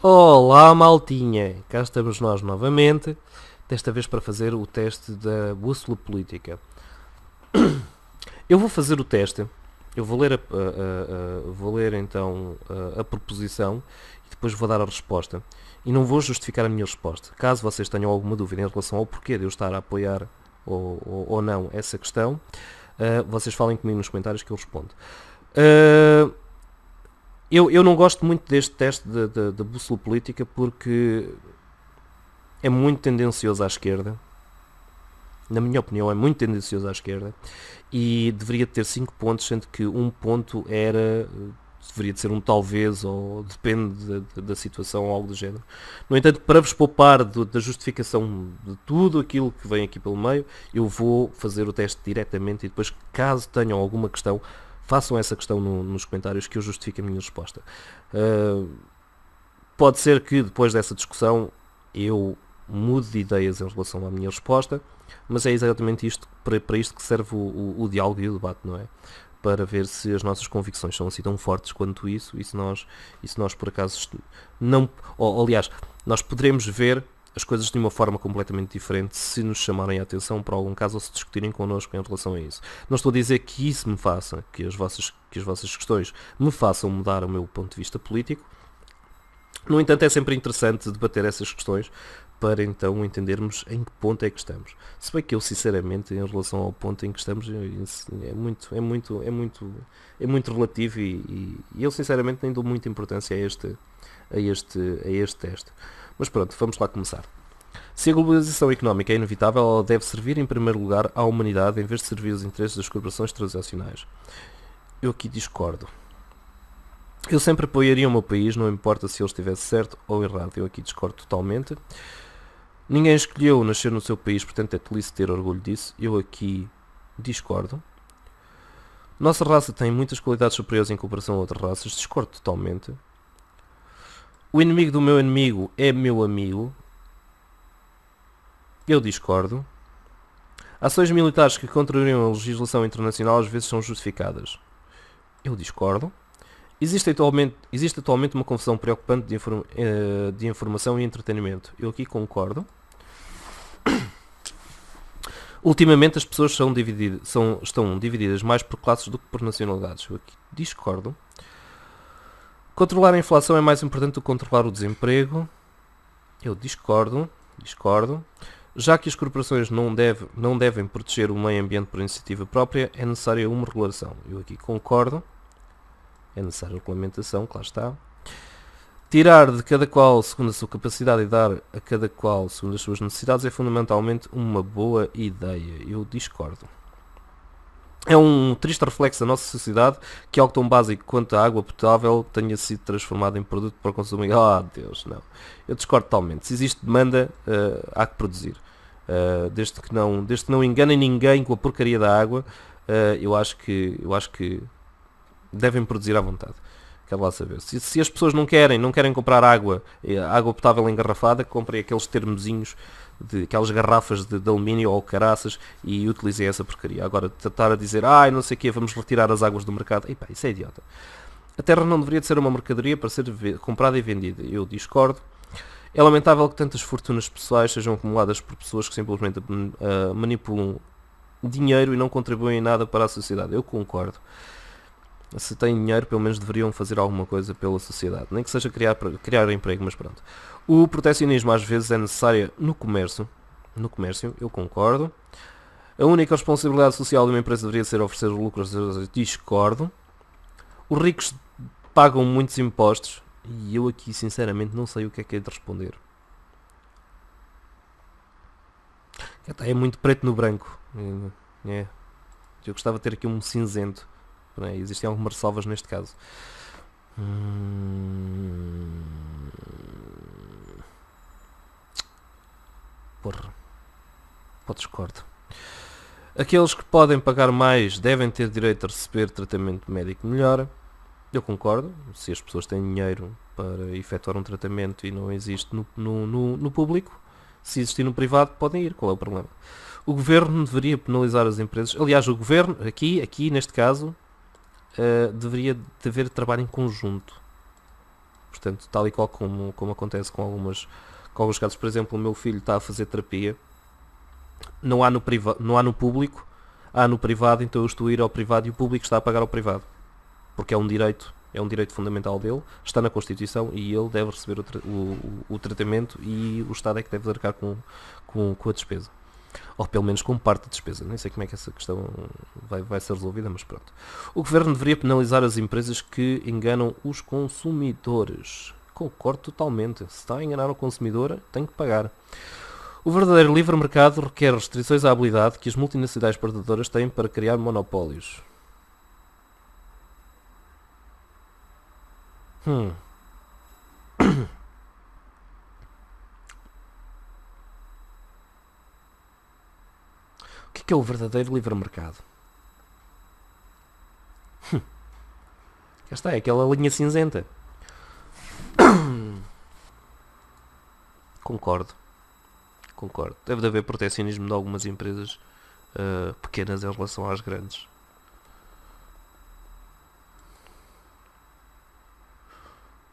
Olá, maltinha! Cá estamos nós novamente, desta vez para fazer o teste da bússola política. Eu vou fazer o teste, eu vou ler, vou ler então a proposição e depois vou dar a resposta. E não vou justificar a minha resposta. Caso vocês tenham alguma dúvida em relação ao porquê de eu estar a apoiar ou não essa questão, vocês falem comigo nos comentários que eu respondo. Eu não gosto muito deste teste da bússola política porque é muito tendencioso à esquerda. Na minha opinião, é muito tendencioso à esquerda e deveria ter 5 pontos, sendo que um ponto deveria de ser um talvez, ou depende da situação ou algo do género. No entanto, para vos poupar da justificação de tudo aquilo que vem aqui pelo meio, eu vou fazer o teste diretamente e depois, caso tenham alguma questão, façam essa questão nos comentários que eu justifique a minha resposta. Pode ser que depois dessa discussão eu mude de ideias em relação à minha resposta, mas é exatamente isto, para isto que serve o diálogo e o debate, não é? Para ver se as nossas convicções são assim tão fortes quanto isso, e se nós por acaso não... aliás, nós poderemos ver as coisas de uma forma completamente diferente se nos chamarem a atenção por algum caso ou se discutirem connosco em relação a isso. Não estou a dizer que isso me faça, que as vossas questões me façam mudar o meu ponto de vista político. No entanto, é sempre interessante debater essas questões para então entendermos em que ponto é que estamos. Se bem que eu, sinceramente, em relação ao ponto em que estamos, é muito relativo e eu, sinceramente, nem dou muita importância a este teste. Mas pronto, vamos lá começar. Se a globalização económica é inevitável, ela deve servir em primeiro lugar à humanidade em vez de servir os interesses das corporações transacionais. Eu aqui discordo. Eu sempre apoiaria o meu país, não importa se ele estivesse certo ou errado. Eu aqui discordo totalmente. Ninguém escolheu nascer no seu país, portanto é tolice ter orgulho disso. Eu aqui discordo. Nossa raça tem muitas qualidades superiores em comparação a outras raças. Discordo totalmente. O inimigo do meu inimigo é meu amigo. Eu discordo. Ações militares que contrariam a legislação internacional às vezes são justificadas. Eu discordo. Existe atualmente uma confusão preocupante de informação e entretenimento. Eu aqui concordo. Ultimamente as pessoas estão divididas mais por classes do que por nacionalidades. Eu aqui discordo. Controlar a inflação é mais importante do que controlar o desemprego. Eu discordo. Já que as corporações não devem proteger o meio ambiente por iniciativa própria, é necessária uma regulação. Eu aqui concordo. É necessária regulamentação, claro está. Tirar de cada qual segundo a sua capacidade e dar a cada qual segundo as suas necessidades é fundamentalmente uma boa ideia. Eu discordo. É um triste reflexo da nossa sociedade que algo tão básico quanto a água potável tenha sido transformado em produto para consumo. Deus, não. Eu discordo totalmente. Se existe demanda, há que produzir. Desde que não enganem ninguém com a porcaria da água, eu acho que devem produzir à vontade. Quero lá saber. Se as pessoas não querem comprar água potável engarrafada, comprem aqueles termozinhos, aquelas garrafas de alumínio ou caraças e utilizem essa porcaria. Agora, tratar a dizer, não sei o quê, vamos retirar as águas do mercado, isso é idiota. A terra não deveria de ser uma mercadoria para ser comprada e vendida. Eu discordo. É lamentável que tantas fortunas pessoais sejam acumuladas por pessoas que simplesmente manipulam dinheiro e não contribuem em nada para a sociedade. Eu concordo. Se têm dinheiro, pelo menos deveriam fazer alguma coisa pela sociedade. Nem que seja criar emprego, mas pronto. O protecionismo às vezes é necessário no comércio. Eu concordo. A única responsabilidade social de uma empresa deveria ser oferecer lucros. Discordo. Os ricos pagam muitos impostos. E eu aqui, sinceramente, não sei o que é de responder. É muito preto no branco. Eu gostava de ter aqui um cinzento. Existem algumas ressalvas neste caso. Discordo. Aqueles que podem pagar mais devem ter direito a receber tratamento médico melhor. Eu concordo. Se as pessoas têm dinheiro para efetuar um tratamento e não existe no público, se existir no privado, podem ir. Qual é o problema? O governo deveria penalizar as empresas. Aliás, o governo, aqui neste caso, deveria de haver trabalho em conjunto. Portanto, tal e qual como acontece com alguns casos. Por exemplo, o meu filho está a fazer terapia, não há no público, há no privado, então eu estou a ir ao privado e o público está a pagar ao privado. Porque é um direito fundamental dele, está na Constituição e ele deve receber o tratamento e o Estado é que deve arcar com a despesa. Ou pelo menos com parte da despesa. Nem sei como é que essa questão vai ser resolvida, mas pronto. O Governo deveria penalizar as empresas que enganam os consumidores. Concordo totalmente. Se está a enganar o consumidor, tem que pagar. O verdadeiro livre mercado requer restrições à habilidade que as multinacionais predadoras têm para criar monopólios. O que é o verdadeiro livre mercado? Já está, é aquela linha cinzenta. Concordo. Deve de haver protecionismo de algumas empresas pequenas em relação às grandes.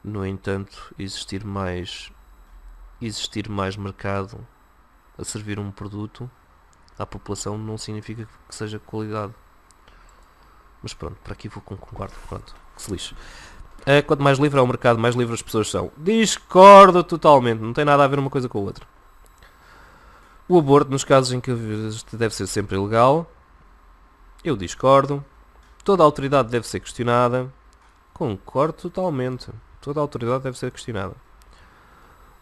No entanto, existir mais mercado a servir um produto à população não significa que seja qualidade. Mas pronto, por aqui vou concordo. Pronto, que se lixe. Quanto mais livre é o mercado, mais livre as pessoas são. Discordo totalmente, não tem nada a ver uma coisa com a outra. O aborto, nos casos em que deve ser sempre ilegal, eu discordo. Toda a autoridade deve ser questionada. Concordo totalmente. Toda a autoridade deve ser questionada.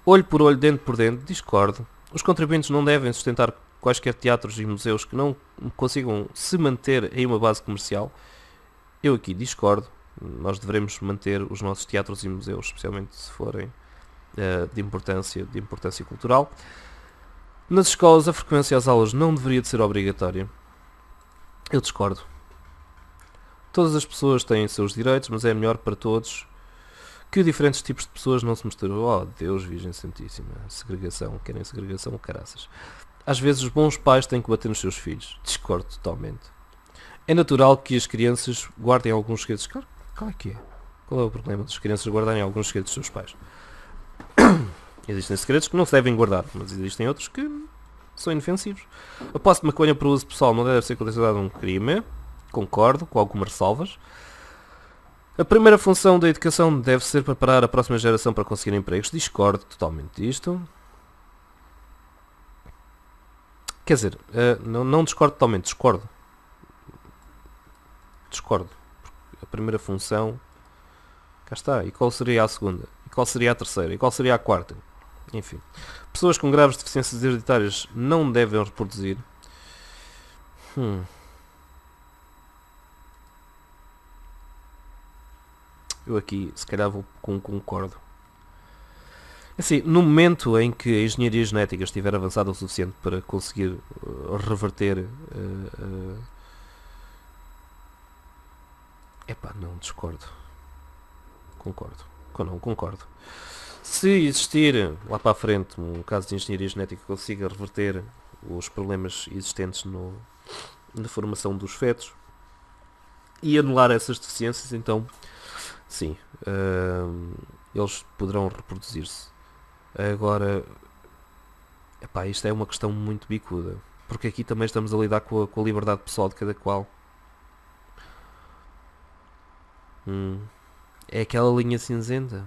Olho por olho, dente por dente, discordo. Os contribuintes não devem sustentar quaisquer teatros e museus que não consigam se manter em uma base comercial. Eu aqui discordo. Nós devemos manter os nossos teatros e museus, especialmente se forem de importância cultural. Nas escolas, a frequência às aulas não deveria de ser obrigatória. Eu discordo. Todas as pessoas têm seus direitos, mas é melhor para todos que diferentes tipos de pessoas não se misturam. Oh, Deus, Virgem Santíssima. Segregação. Querem segregação? Caraças. Às vezes os bons pais têm que bater nos seus filhos. Discordo totalmente. É natural que as crianças guardem alguns segredos. Qual é que é? Qual é o problema das crianças guardarem alguns segredos dos seus pais? Existem segredos que não se devem guardar, mas existem outros que são inofensivos. A posse de maconha para uso pessoal não deve ser considerada um crime. Concordo, com algumas ressalvas. A primeira função da educação deve ser preparar a próxima geração para conseguir empregos. Discordo totalmente disto. Quer dizer, não discordo totalmente, discordo. A primeira função... Cá está. E qual seria a segunda? E qual seria a terceira? E qual seria a quarta? Enfim. Pessoas com graves deficiências hereditárias não devem reproduzir. Eu aqui, se calhar, vou com concordo. Assim, no momento em que a engenharia genética estiver avançada o suficiente para conseguir reverter... não, discordo. Concordo. Se existir, lá para a frente, um caso de engenharia genética que consiga reverter os problemas existentes na formação dos fetos e anular essas deficiências, então, sim, eles poderão reproduzir-se. Agora, isto é uma questão muito bicuda, porque aqui também estamos a lidar com a liberdade pessoal de cada qual. É aquela linha cinzenta.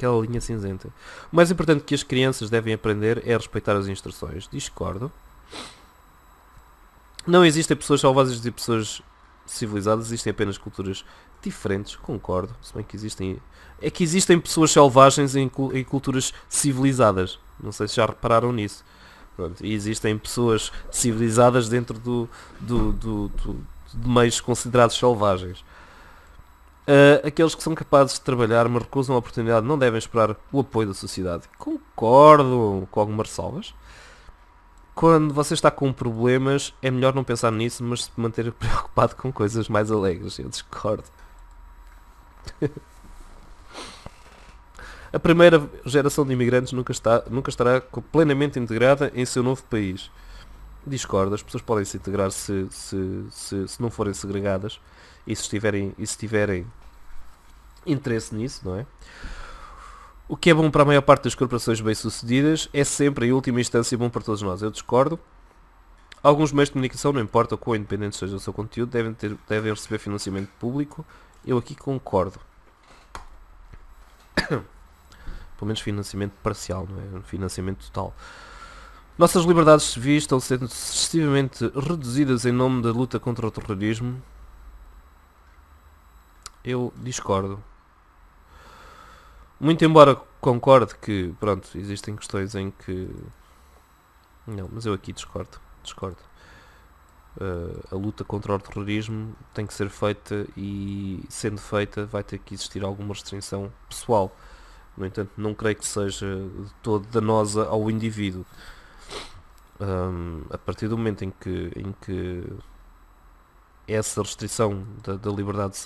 O mais importante que as crianças devem aprender é respeitar as instruções. Discordo. Não existem pessoas selvagens e pessoas civilizadas, existem apenas culturas diferentes. Concordo. Se bem que existem... É que existem pessoas selvagens em culturas civilizadas. Não sei se já repararam nisso. Pronto. E existem pessoas civilizadas dentro de meios considerados selvagens. Aqueles que são capazes de trabalhar, mas recusam a oportunidade, não devem esperar o apoio da sociedade. Concordo com algumas ressalvas. Quando você está com problemas, é melhor não pensar nisso, mas se manter preocupado com coisas mais alegres. Eu discordo. A primeira geração de imigrantes nunca estará plenamente integrada em seu novo país. Discordo. As pessoas podem se integrar se não forem segregadas. E se estiverem interesse nisso, não é? O que é bom para a maior parte das corporações bem-sucedidas é sempre, em última instância, bom para todos nós. Eu discordo. Alguns meios de comunicação, não importa o quão independente seja o seu conteúdo, devem receber financiamento público. Eu aqui concordo. Pelo menos financiamento parcial, não é? Financiamento total. Nossas liberdades civis estão sendo excessivamente reduzidas em nome da luta contra o terrorismo. Eu discordo. Muito embora concorde que, pronto, existem questões em que... Não, mas eu aqui discordo. A luta contra o terrorismo tem que ser feita e, sendo feita, vai ter que existir alguma restrição pessoal. No entanto, não creio que seja de todo danosa ao indivíduo. A partir do momento em que essa restrição da liberdade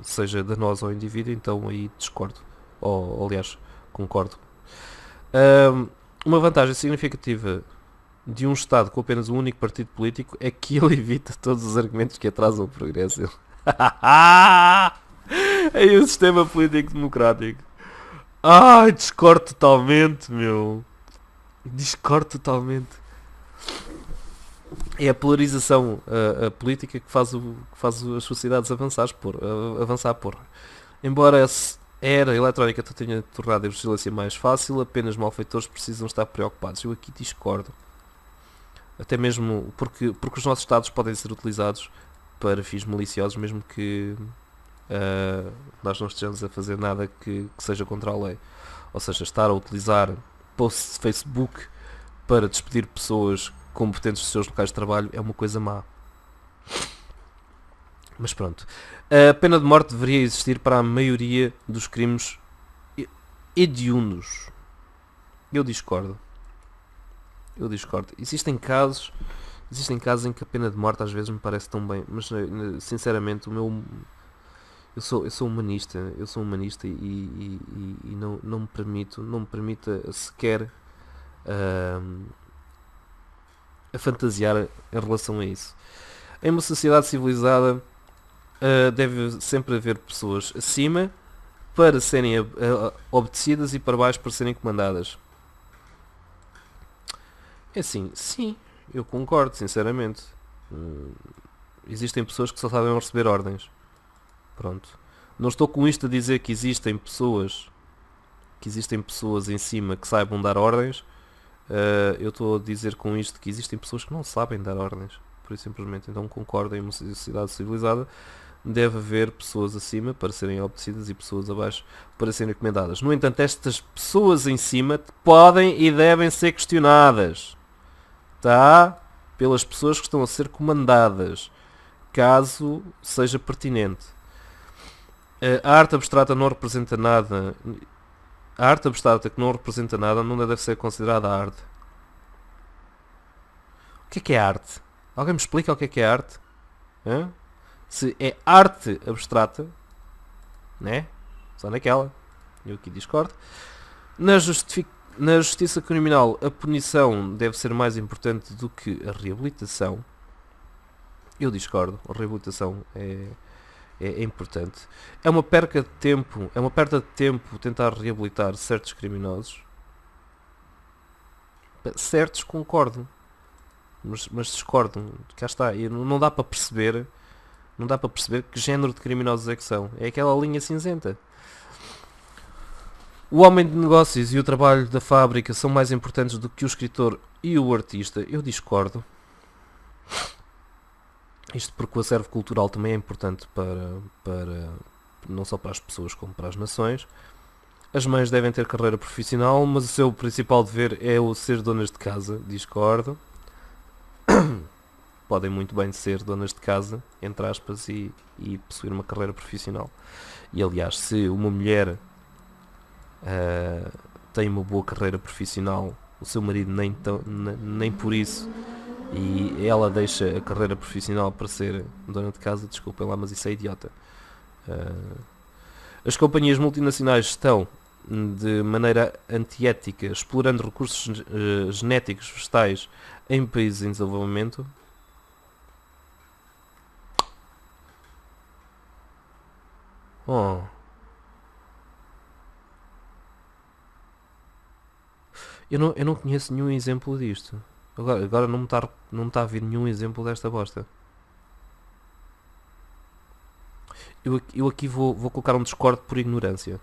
seja danosa ao indivíduo, então aí discordo. Ou aliás, concordo. Uma vantagem significativa de um Estado com apenas um único partido político é que ele evita todos os argumentos que atrasam o progresso. É o sistema político democrático. Ai, discordo totalmente, meu. Discordo totalmente. É a polarização a política que faz as sociedades avançar, porra. Embora a era eletrónica tenha tornado a vigilância mais fácil, apenas malfeitores precisam estar preocupados. Eu aqui discordo. Até mesmo porque os nossos dados podem ser utilizados para fins maliciosos, mesmo que nós não estejamos a fazer nada que seja contra a lei. Ou seja, estar a utilizar posts de Facebook para despedir pessoas competentes dos seus locais de trabalho é uma coisa má. Mas pronto. A pena de morte deveria existir para a maioria dos crimes hediondos. Eu discordo. Existem casos em que a pena de morte às vezes me parece tão bem, mas sinceramente eu sou humanista e não me permito sequer a fantasiar em relação a isso. Em uma sociedade civilizada deve sempre haver pessoas acima para serem obedecidas e para baixo para serem comandadas. É assim, sim, eu concordo, sinceramente. Existem pessoas que só sabem receber ordens. Pronto. Não estou com isto a dizer que existem pessoas em cima que saibam dar ordens. Eu estou a dizer com isto que existem pessoas que não sabem dar ordens. Por isso simplesmente. Então concordo, em uma sociedade civilizada deve haver pessoas acima para serem obedecidas e pessoas abaixo para serem recomendadas. No entanto, estas pessoas em cima podem e devem ser questionadas. Tá? Pelas pessoas que estão a ser comandadas, caso seja pertinente. A arte abstrata não representa nada. A arte abstrata que não representa nada não deve ser considerada arte. O que é arte? Alguém me explica o que é arte? Hã? Se é arte abstrata, né? Só naquela. Eu aqui discordo. Na justiça criminal, a punição deve ser mais importante do que a reabilitação. Eu discordo. A reabilitação é importante. É uma perda de tempo tentar reabilitar certos criminosos. Certos, concordo. Mas discordo. Cá está. Não dá para perceber. Não dá para perceber que género de criminosos é que são. É aquela linha cinzenta. O homem de negócios e o trabalho da fábrica são mais importantes do que o escritor e o artista. Eu discordo. Isto porque o acervo cultural também é importante para não só para as pessoas como para as nações. As mães devem ter carreira profissional, mas o seu principal dever é o ser donas de casa. Discordo. Podem muito bem ser donas de casa, entre aspas, e possuir uma carreira profissional. E aliás, se uma mulher tem uma boa carreira profissional, o seu marido nem por isso, e ela deixa a carreira profissional para ser dona de casa, desculpem lá, mas isso é idiota. As companhias multinacionais estão de maneira antiética explorando recursos genéticos vegetais em países em desenvolvimento. Eu não conheço nenhum exemplo disto. Agora não me tá a vir nenhum exemplo desta bosta. Eu aqui vou colocar um Discord por ignorância.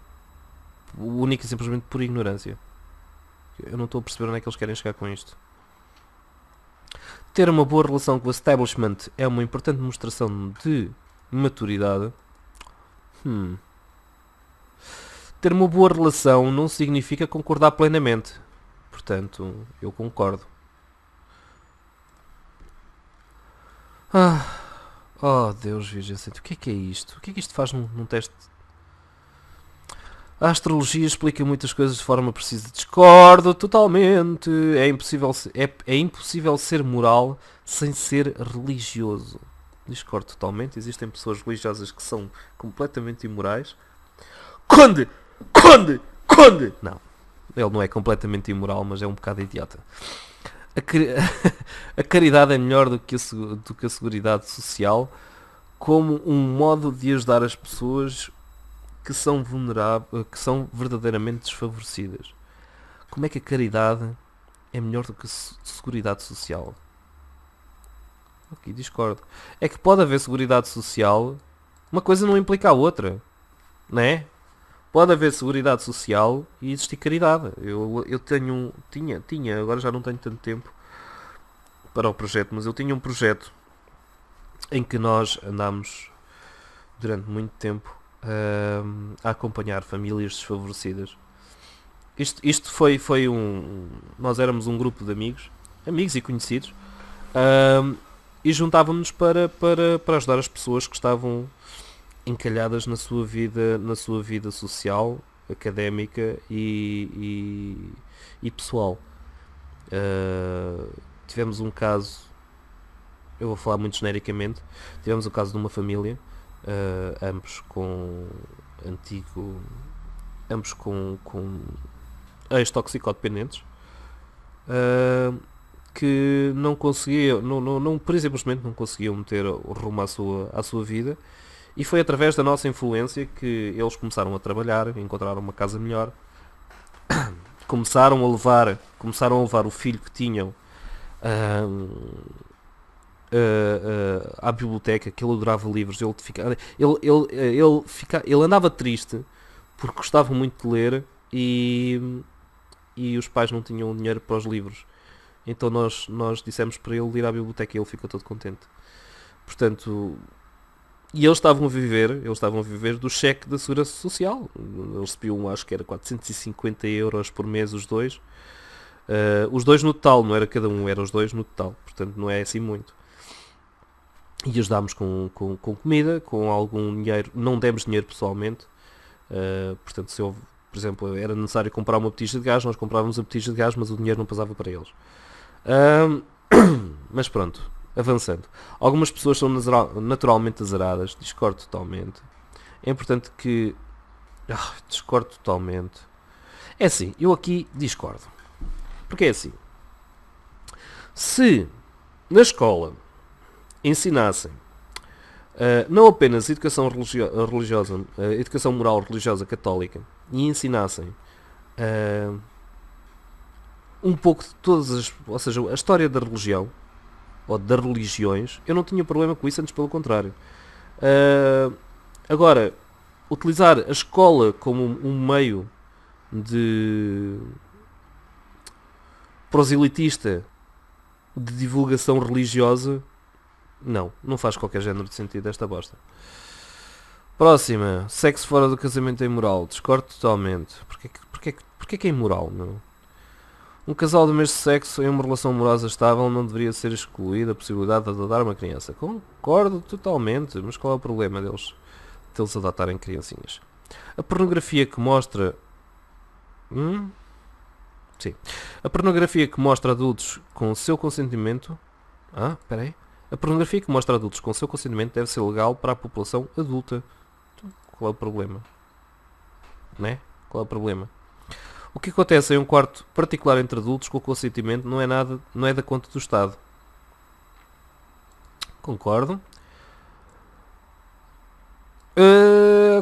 O único e simplesmente por ignorância. Eu não estou a perceber onde é que eles querem chegar com isto. Ter uma boa relação com o establishment é uma importante demonstração de maturidade. Ter uma boa relação não significa concordar plenamente. Portanto, eu concordo. Oh Deus Virgem Santa, o que é isto? O que é que isto faz num teste? A astrologia explica muitas coisas de forma precisa. Discordo totalmente. É impossível ser moral sem ser religioso. Discordo totalmente. Existem pessoas religiosas que são completamente imorais. Conde! Conde! Conde! Não. Ele não é completamente imoral, mas é um bocado idiota. A caridade é melhor do que a seguridade social como um modo de ajudar as pessoas que são vulneráveis, que são verdadeiramente desfavorecidas. Como é que a caridade é melhor do que a seguridade social? Aqui discordo. É que pode haver seguridade social, uma coisa não implica a outra, não é? Pode haver seguridade social e existir caridade. Eu tinha, agora já não tenho tanto tempo para o projeto, mas eu tinha um projeto em que nós andámos durante muito tempo a acompanhar famílias desfavorecidas. Isto foi um... Nós éramos um grupo de amigos e conhecidos, e juntávamos para ajudar as pessoas que estavam encalhadas na sua vida social, académica e pessoal. Tivemos um caso, eu vou falar muito genericamente, tivemos o caso de uma família, ambos com ex-toxicodependentes, que não conseguiam, não, por simplesmente não conseguiam meter o rumo à sua vida, e foi através da nossa influência que eles começaram a trabalhar, encontraram uma casa melhor, começaram a levar o filho que tinham à biblioteca, que ele adorava livros. Ele andava triste porque gostava muito de ler e os pais não tinham dinheiro para os livros. Então nós dissemos para ele ir à biblioteca e ele ficou todo contente. Portanto, e eles estavam a viver do cheque da Segurança Social. Eles recebiam, acho que era 450 euros por mês os dois. Os dois no total, não era cada um, eram os dois no total. Portanto, não é assim muito. E ajudámos com comida, com algum dinheiro. Não demos dinheiro pessoalmente. Portanto, se houve, por exemplo, era necessário comprar uma botija de gás, nós comprávamos a botija de gás, mas o dinheiro não passava para eles. Mas pronto. Avançando. Algumas pessoas são naturalmente azaradas. Discordo totalmente. É importante que... discordo totalmente. É assim, eu aqui discordo. Porque é assim. Se na escola ensinassem não apenas educação religiosa, educação moral religiosa católica, e ensinassem um pouco de todas as... Ou seja, a história da religião, ou das religiões, eu não tinha problema com isso, antes pelo contrário. Agora, utilizar a escola como um meio de proselitista de divulgação religiosa, não faz qualquer género de sentido esta bosta. Próxima. Sexo fora do casamento é imoral. Discordo totalmente. Porquê que é imoral, não? Um casal do mesmo sexo em uma relação amorosa estável não deveria ser excluída a possibilidade de adotar uma criança. Concordo totalmente, mas qual é o problema deles adotarem criancinhas? A pornografia que mostra... Sim. A pornografia que mostra adultos com o seu consentimento... A pornografia que mostra adultos com o seu consentimento deve ser legal para a população adulta. Então, qual é o problema? Né? Qual é o problema? O que acontece em um quarto particular entre adultos com consentimento não é da conta do Estado. Concordo.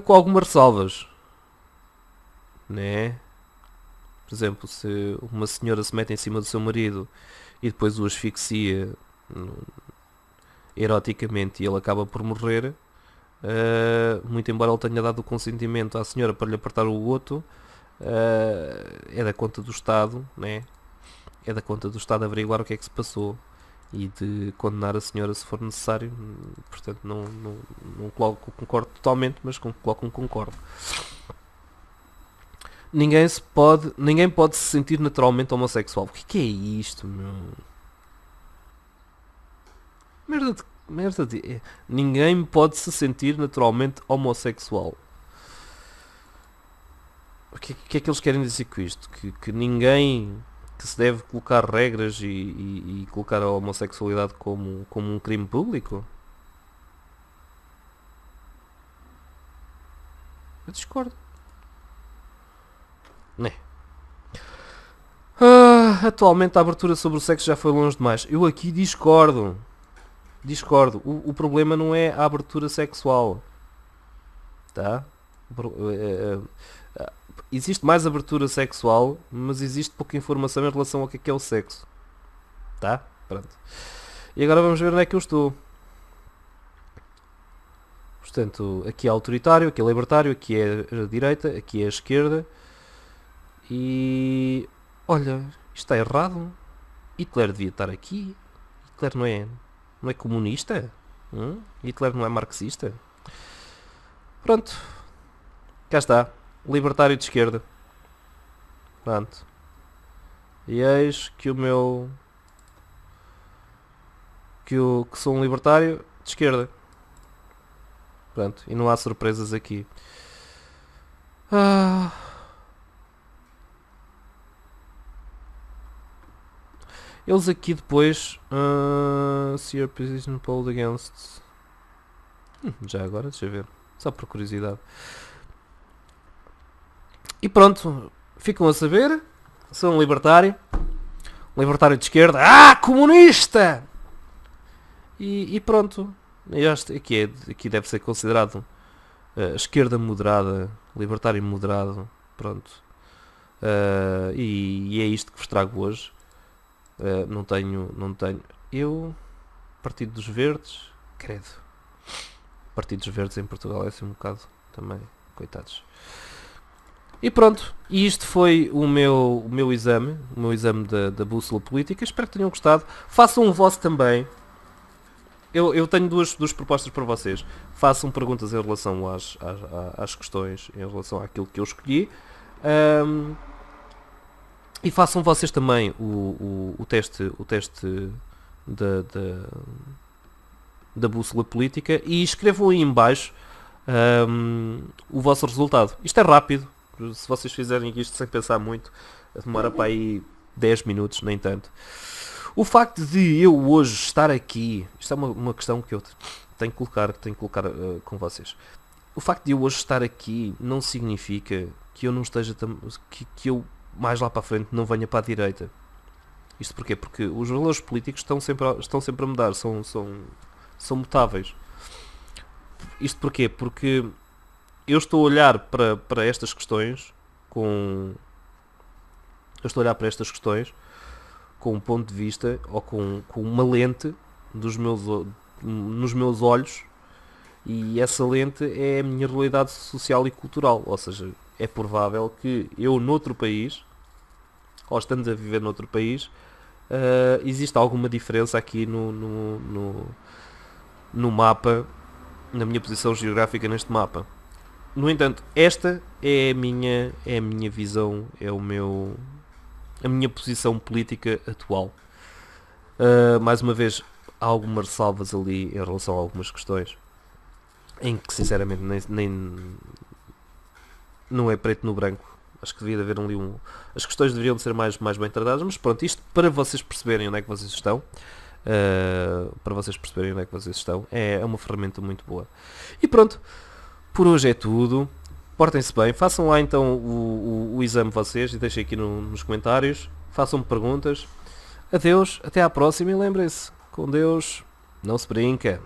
Com algumas ressalvas. Né? Por exemplo, se uma senhora se mete em cima do seu marido e depois o asfixia eroticamente e ele acaba por morrer, muito embora ele tenha dado o consentimento à senhora para lhe apertar o goto, é da conta do Estado, né? É da conta do Estado averiguar o que é que se passou e de condenar a senhora se for necessário. Portanto, não coloco concordo totalmente, mas coloco um concordo. Ninguém pode se sentir naturalmente homossexual. O que é isto, meu? Merda de... Ninguém pode se sentir naturalmente homossexual. O que é que eles querem dizer com isto? Que ninguém... Que se deve colocar regras e colocar a homossexualidade como um crime público? Eu discordo. Né? Atualmente a abertura sobre o sexo já foi longe demais. Eu aqui discordo. O problema não é a abertura sexual. Tá? Existe mais abertura sexual, mas existe pouca informação em relação ao que é o sexo. Tá? Pronto. E agora vamos ver onde é que eu estou. Portanto, aqui é autoritário, aqui é libertário, aqui é a direita, aqui é a esquerda. E... Olha, isto está errado. Hitler devia estar aqui. Hitler não é comunista? Hitler não é marxista? Pronto. Cá está. Libertário de esquerda. Pronto. E eis que o meu... Que sou um libertário de esquerda. Pronto. E não há surpresas aqui. Eles aqui depois... see your position polled against... já agora, deixa eu ver. Só por curiosidade. E pronto, ficam a saber. Sou um libertário. Um libertário de esquerda. Comunista! E pronto. Aqui deve ser considerado esquerda moderada. Libertário moderado. Pronto. E é isto que vos trago hoje. Não tenho... Partido dos Verdes. Credo. Partidos Verdes em Portugal é assim um bocado também. Coitados. E pronto, e isto foi o meu exame da bússola política. Espero que tenham gostado. Façam o vosso também. Eu tenho duas propostas para vocês. Façam perguntas em relação às questões, em relação àquilo que eu escolhi. E façam vocês também o teste da bússola política e escrevam aí em baixo o vosso resultado. Isto é rápido. Se vocês fizerem isto sem pensar muito, demora para aí 10 minutos, nem tanto. O facto de eu hoje estar aqui, isto é uma questão que eu tenho que colocar com vocês. O facto de eu hoje estar aqui não significa que eu não esteja que eu mais lá para a frente não venha para a direita. Isto porquê? Porque os valores políticos estão sempre a mudar, são mutáveis. Isto porquê? Porque eu estou a olhar para estas questões com um ponto de vista ou com uma lente nos meus olhos, e essa lente é a minha realidade social e cultural. Ou seja, é provável que eu noutro país, ou estando a viver noutro país, existe alguma diferença aqui no mapa, na minha posição geográfica neste mapa. No entanto, esta é a minha visão, a minha posição política atual. Mais uma vez, há algumas ressalvas ali em relação a algumas questões em que sinceramente nem não é preto no branco. Acho que devia haver ali as questões deveriam ser mais bem tratadas, mas pronto, isto para vocês perceberem onde é que vocês estão. É uma ferramenta muito boa. E pronto, por hoje é tudo. Portem-se bem, façam lá então o exame vocês e deixem aqui nos comentários, façam-me perguntas. Adeus, até à próxima e lembrem-se, com Deus não se brinca.